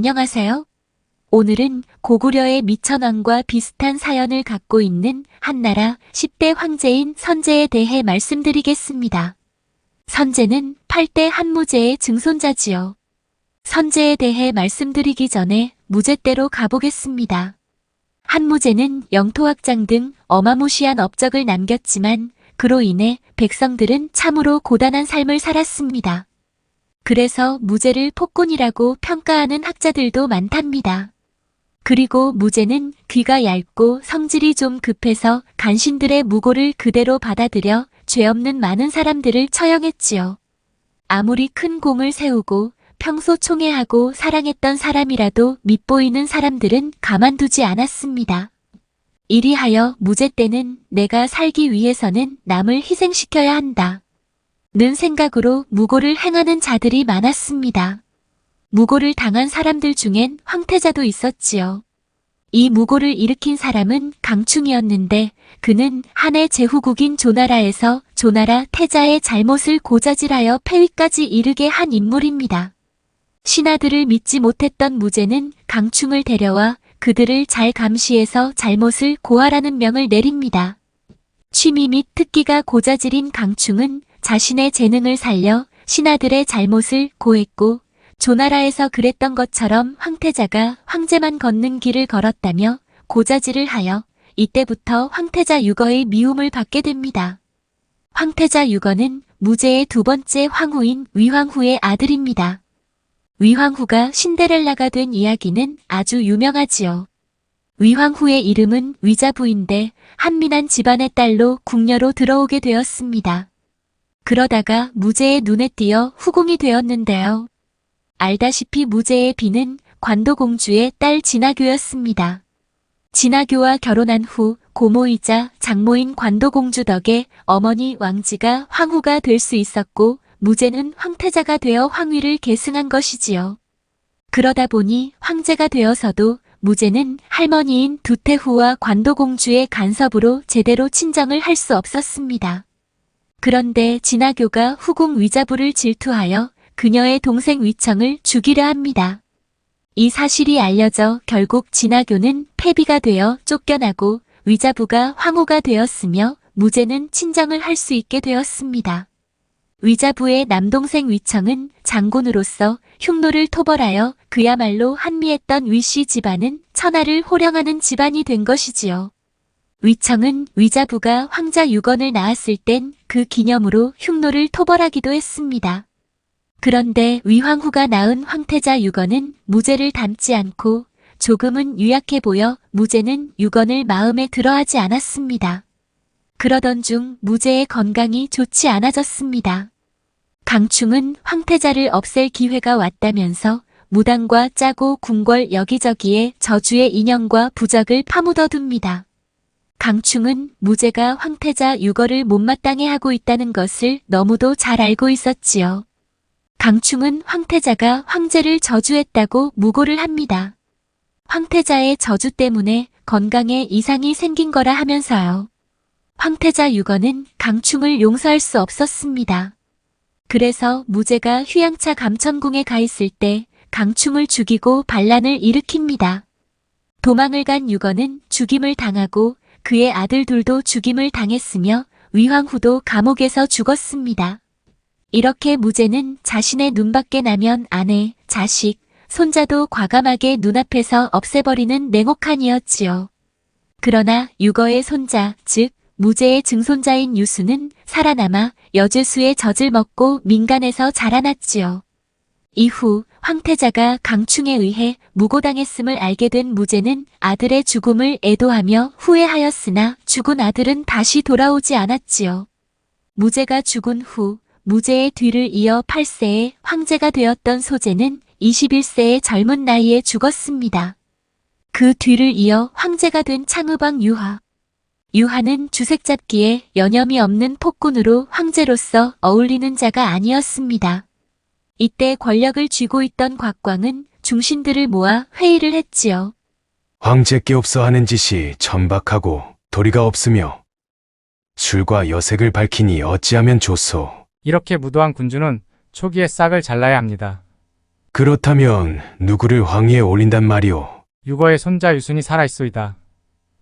안녕하세요. 오늘은 고구려의 미천왕과 비슷한 사연을 갖고 있는 한나라 10대 황제인 선제에 대해 말씀드리겠습니다. 선제는 8대 한무제의 증손자지요. 선제에 대해 말씀드리기 전에 무제대로 가보겠습니다. 한무제는 영토확장 등 어마무시한 업적을 남겼지만 그로 인해 백성들은 참으로 고단한 삶을 살았습니다. 그래서 무제를 폭군이라고 평가하는 학자들도 많답니다. 그리고 무제는 귀가 얇고 성질이 좀 급해서 간신들의 무고를 그대로 받아들여 죄 없는 많은 사람들을 처형했지요. 아무리 큰 공을 세우고 평소 총애하고 사랑했던 사람이라도 밉보이는 사람들은 가만두지 않았습니다. 이리하여 무제 때는 내가 살기 위해서는 남을 희생시켜야 한다. 는 생각으로 무고를 행하는 자들이 많았습니다. 무고를 당한 사람들 중엔 황태자도 있었지요. 이 무고를 일으킨 사람은 강충이었는데 그는 한해 제후국인 조나라에서 조나라 태자의 잘못을 고자질하여 폐위까지 이르게 한 인물입니다. 신하들을 믿지 못했던 무제는 강충을 데려와 그들을 잘 감시해서 잘못을 고하라는 명을 내립니다. 취미 및 특기가 고자질인 강충은 자신의 재능을 살려 신하들의 잘못을 고했고 조나라에서 그랬던 것처럼 황태자가 황제만 걷는 길을 걸었다며 고자질을 하여 이때부터 황태자 유거의 미움을 받게 됩니다. 황태자 유거는 무제의 두 번째 황후인 위황후의 아들입니다. 위황후가 신데렐라가 된 이야기는 아주 유명하지요. 위황후의 이름은 위자부인데 한민한 집안의 딸로 궁녀로 들어오게 되었습니다. 그러다가 무제의 눈에 띄어 후궁이 되었는데요. 알다시피 무제의 비는 관도공주의 딸 진아교였습니다. 진아교와 결혼한 후 고모이자 장모인 관도공주 덕에 어머니 왕지가 황후가 될 수 있었고 무제는 황태자가 되어 황위를 계승한 것이지요. 그러다 보니 황제가 되어서도 무제는 할머니인 두태후와 관도공주의 간섭으로 제대로 친정을 할 수 없었습니다. 그런데 진아교가 후궁 위자부를 질투하여 그녀의 동생 위청을 죽이려 합니다. 이 사실이 알려져 결국 진아교는 패비가 되어 쫓겨나고 위자부가 황후가 되었으며 무제는 친정을 할 수 있게 되었습니다. 위자부의 남동생 위청은 장군으로서 흉노를 토벌하여 그야말로 한미했던 위씨 집안은 천하를 호령하는 집안이 된 것이지요. 위청은 위자부가 황자 유건을 낳았을 땐 그 기념으로 흉노를 토벌하기도 했습니다. 그런데 위황후가 낳은 황태자 유건은 무제를 닮지 않고 조금은 유약해 보여 무제는 유건을 마음에 들어하지 않았습니다. 그러던 중 무제의 건강이 좋지 않아졌습니다. 강충은 황태자를 없앨 기회가 왔다면서 무당과 짜고 궁궐 여기저기에 저주의 인형과 부적을 파묻어둡니다. 강충은 무제가 황태자 유거를 못마땅해 하고 있다는 것을 너무도 잘 알고 있었지요. 강충은 황태자가 황제를 저주했다고 무고를 합니다. 황태자의 저주 때문에 건강에 이상이 생긴 거라 하면서요. 황태자 유거는 강충을 용서할 수 없었습니다. 그래서 무제가 휴양차 감천궁에 가 있을 때 강충을 죽이고 반란을 일으킵니다. 도망을 간 유거는 죽임을 당하고 그의 아들 둘도 죽임을 당했으며 위황후도 감옥에서 죽었습니다. 이렇게 무제는 자신의 눈밖에 나면 아내, 자식, 손자도 과감하게 눈앞에서 없애버리는 냉혹한 이였지요. 그러나 유거의 손자, 즉 무제의 증손자인 유수는 살아남아 여주수의 젖을 먹고 민간에서 자라났지요. 이후 황태자가 강충에 의해 무고당했음을 알게 된 무제는 아들의 죽음을 애도하며 후회하였으나 죽은 아들은 다시 돌아오지 않았지요. 무제가 죽은 후 무제의 뒤를 이어 8세에 황제가 되었던 소제는 21세의 젊은 나이에 죽었습니다. 그 뒤를 이어 황제가 된 창의왕 유하. 유하는 주색잡기에 여념이 없는 폭군으로 황제로서 어울리는 자가 아니었습니다. 이때 권력을 쥐고 있던 곽광은 중신들을 모아 회의를 했지요. 황제께 없어 하는 짓이 천박하고 도리가 없으며 술과 여색을 밝히니 어찌하면 좋소. 이렇게 무도한 군주는 초기에 싹을 잘라야 합니다. 그렇다면 누구를 황위에 올린단 말이오? 유거의 손자 유순이 살아있소이다.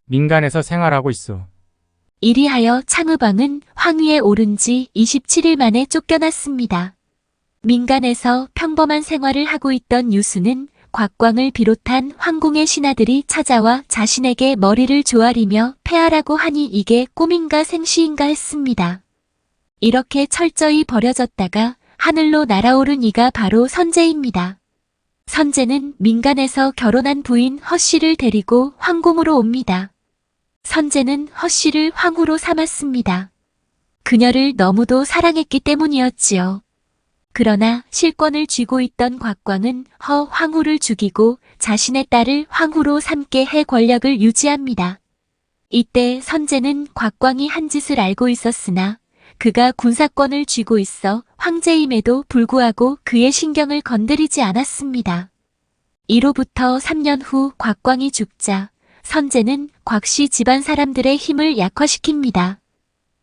민간에서 생활하고 있소. 이리하여 창의왕은 황위에 오른 지 27일 만에 쫓겨났습니다. 민간에서 평범한 생활을 하고 있던 유수는 곽광을 비롯한 황궁의 신하들이 찾아와 자신에게 머리를 조아리며 폐하라고 하니 이게 꿈인가 생시인가 했습니다. 이렇게 철저히 버려졌다가 하늘로 날아오른 이가 바로 선제입니다. 선제는 민간에서 결혼한 부인 허씨를 데리고 황궁으로 옵니다. 선제는 허씨를 황후로 삼았습니다. 그녀를 너무도 사랑했기 때문이었지요. 그러나 실권을 쥐고 있던 곽광은 허 황후를 죽이고 자신의 딸을 황후로 삼게 해 권력을 유지합니다. 이때 선제는 곽광이 한 짓을 알고 있었으나 그가 군사권을 쥐고 있어 황제임에도 불구하고 그의 신경을 건드리지 않았습니다. 이로부터 3년 후 곽광이 죽자 선제는 곽씨 집안 사람들의 힘을 약화시킵니다.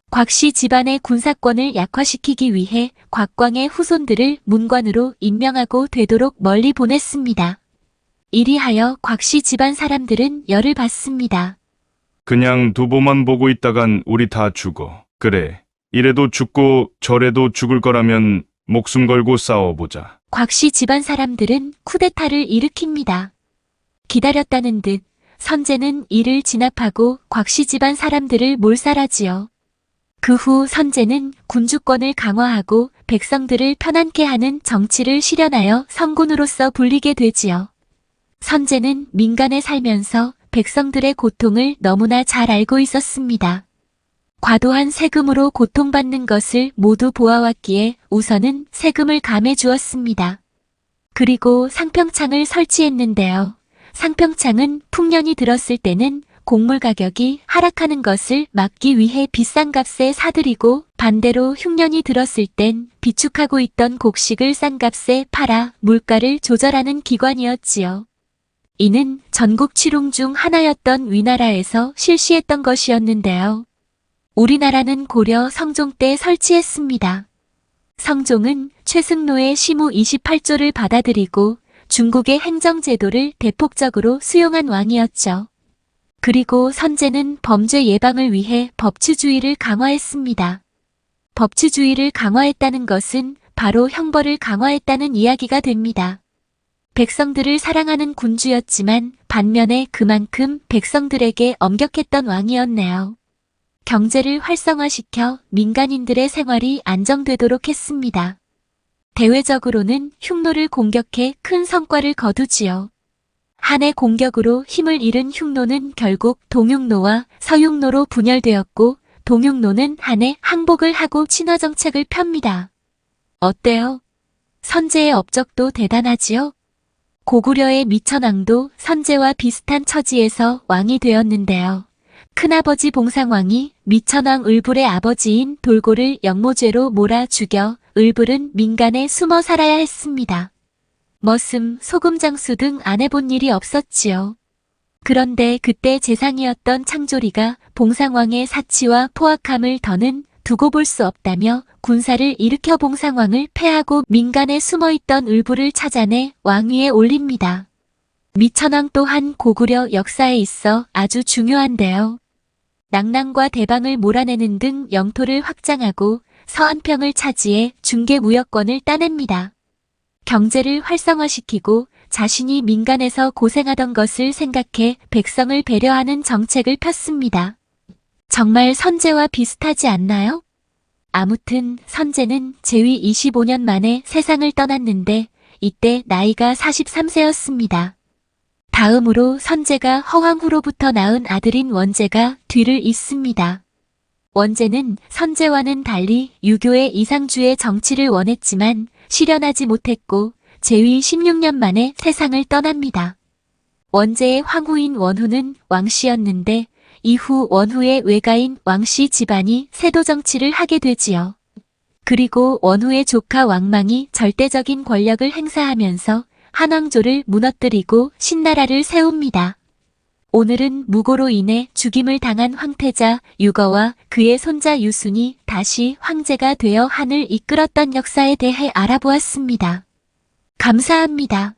곽씨 집안의 군사권을 약화시키기 위해 곽광의 후손들을 문관으로 임명하고 되도록 멀리 보냈습니다. 이리하여 곽씨 집안 사람들은 열을 받습니다. 그냥 두보만 보고 있다간 우리 다 죽어. 그래. 이래도 죽고 저래도 죽을 거라면 목숨 걸고 싸워보자. 곽씨 집안 사람들은 쿠데타를 일으킵니다. 기다렸다는 듯 선제는 이를 진압하고 곽씨 집안 사람들을 몰살하지요. 그 후 선제는 군주권을 강화하고 백성들을 편안케 하는 정치를 실현하여 성군으로서 불리게 되지요. 선제는 민간에 살면서 백성들의 고통을 너무나 잘 알고 있었습니다. 과도한 세금으로 고통받는 것을 모두 보아왔기에 우선은 세금을 감해 주었습니다. 그리고 상평창을 설치했는데요. 상평창은 풍년이 들었을 때는 곡물 가격이 하락하는 것을 막기 위해 비싼 값에 사들이고 반대로 흉년이 들었을 땐 비축하고 있던 곡식을 싼 값에 팔아 물가를 조절하는 기관이었지요. 이는 전국 칠홍 중 하나였던 위나라에서 실시했던 것이었는데요. 우리나라는 고려 성종 때 설치했습니다. 성종은 최승로의 시무 28조를 받아들이고 중국의 행정제도를 대폭적으로 수용한 왕이었죠. 그리고 선제는 범죄 예방을 위해 법치주의를 강화했습니다. 법치주의를 강화했다는 것은 바로 형벌을 강화했다는 이야기가 됩니다. 백성들을 사랑하는 군주였지만 반면에 그만큼 백성들에게 엄격했던 왕이었네요. 경제를 활성화시켜 민간인들의 생활이 안정되도록 했습니다. 대외적으로는 흉노를 공격해 큰 성과를 거두지요. 한해 공격으로 힘을 잃은 흉노는 결국 동흉노와 서흉노로 분열되었고 동흉노는 한해 항복을 하고 친화정책을 펴니다. 어때요? 선제의 업적도 대단하지요? 고구려의 미천왕도 선제와 비슷한 처지에서 왕이 되었는데요. 큰아버지 봉상왕이 미천왕 을불의 아버지인 돌고를 영모죄로 몰아 죽여 을불은 민간에 숨어 살아야 했습니다. 머슴, 소금장수 등 안 해본 일이 없었지요. 그런데 그때 재상이었던 창조리가 봉상왕의 사치와 포악함을 더는 두고 볼 수 없다며 군사를 일으켜 봉상왕을 패하고 민간에 숨어있던 을불을 찾아내 왕위에 올립니다. 미천왕 또한 고구려 역사에 있어 아주 중요한데요. 낙랑과 대방을 몰아내는 등 영토를 확장하고 서안평을 차지해 중개무역권을 따냅니다. 경제를 활성화시키고 자신이 민간에서 고생하던 것을 생각해 백성을 배려하는 정책을 폈습니다. 정말 선제와 비슷하지 않나요? 아무튼 선제는 제위 25년 만에 세상을 떠났는데 이때 나이가 43세였습니다. 다음으로 선제가 허황후로부터 낳은 아들인 원제가 뒤를 잇습니다. 원제는 선제와는 달리 유교의 이상주의 정치를 원했지만 실현하지 못했고 제위 16년 만에 세상을 떠납니다. 원제의 황후인 원후는 왕씨였는데 이후 원후의 외가인 왕씨 집안이 세도 정치를 하게 되지요. 그리고 원후의 조카 왕망이 절대적인 권력을 행사하면서 한왕조를 무너뜨리고 신나라를 세웁니다. 오늘은 무고로 인해 죽임을 당한 황태자 유거와 그의 손자 유순이 다시 황제가 되어 한을 이끌었던 역사에 대해 알아보았습니다. 감사합니다.